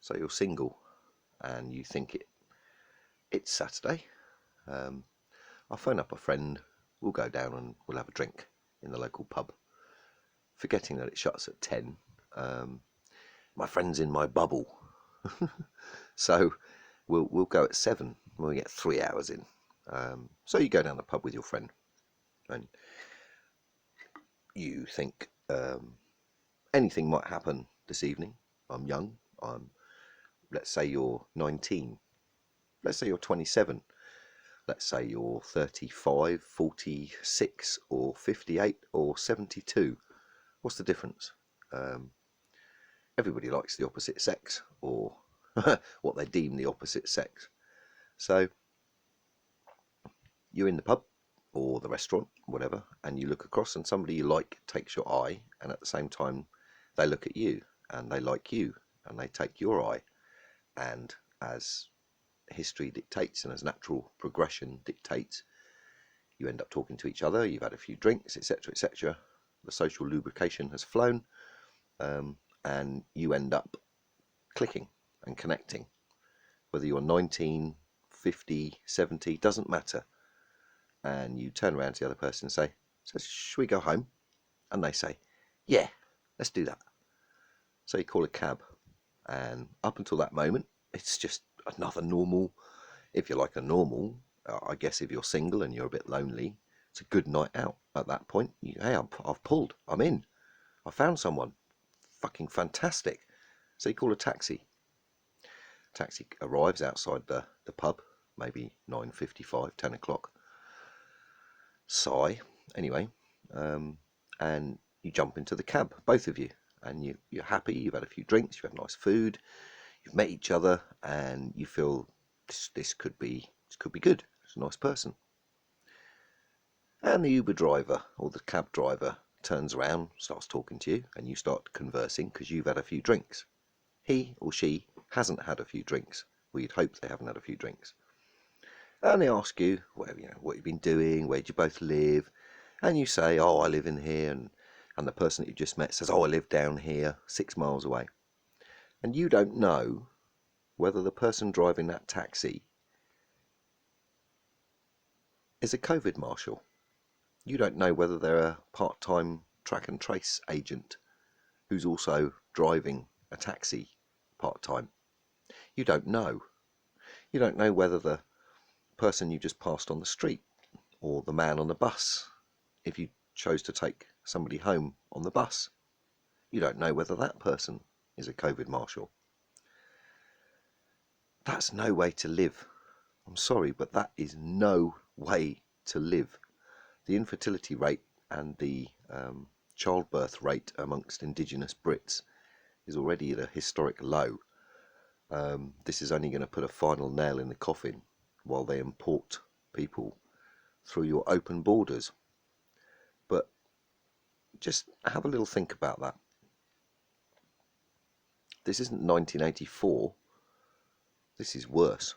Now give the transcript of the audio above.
So you're single and you think it's Saturday. I'll phone up a friend, we'll go down and we'll have a drink in the local pub, forgetting that it shuts at 10. My friend's in my bubble, so we'll go at 7. We'll get 3 hours in. So you go down the pub with your friend and you think anything might happen this evening. I'm young. Let's say you're 19. Let's say you're 27. Let's say you're 35, 46, or 58, or 72. What's the difference? Everybody likes the opposite sex, or what they deem the opposite sex. So you're in the pub or the restaurant, whatever, and you look across and somebody you like takes your eye, and at the same time they look at you and they like you and they take your eye. And as history dictates and as natural progression dictates, you end up talking to each other, you've had a few drinks, etc., etc. The social lubrication has flown, and you end up clicking and connecting. Whether you're 19, 50, 70, doesn't matter. And you turn around to the other person and say, so should we go home? And they say, yeah, let's do that. So you call a cab, and up until that moment it's just another normal, if you like a normal, I guess if you're single and you're a bit lonely, it's a good night out at that point. Hey, I've pulled, I'm in, I found someone, fucking fantastic. So you call a taxi. Taxi arrives outside the pub, maybe 9:55, 10 o'clock. Sigh, anyway, and you jump into the cab, both of you, and you're happy, you've had a few drinks, you've had nice food, you've met each other, and you feel this could be good. It's a nice person. And the Uber driver or the cab driver turns around, starts talking to you, and you start conversing because you've had a few drinks. He or she hasn't had a few drinks. Well, you'd hope they haven't had a few drinks. And they ask you, well, what you've been doing, where do you both live, and you say, oh, I live in here, and the person that you just met says, oh, I live down here, 6 miles away. And you don't know whether the person driving that taxi is a COVID marshal. You don't know whether they're a part-time track and trace agent who's also driving a taxi part-time. You don't know. You don't know whether the person you just passed on the street or the man on the bus, if you chose to take somebody home on the bus, you don't know whether that person is a COVID marshal. That's no way to live. I'm sorry, but that is no way to live. The infertility rate and the childbirth rate amongst indigenous Brits is already at a historic low. This is only going to put a final nail in the coffin while they import people through your open borders. But just have a little think about that. This isn't 1984. This is worse.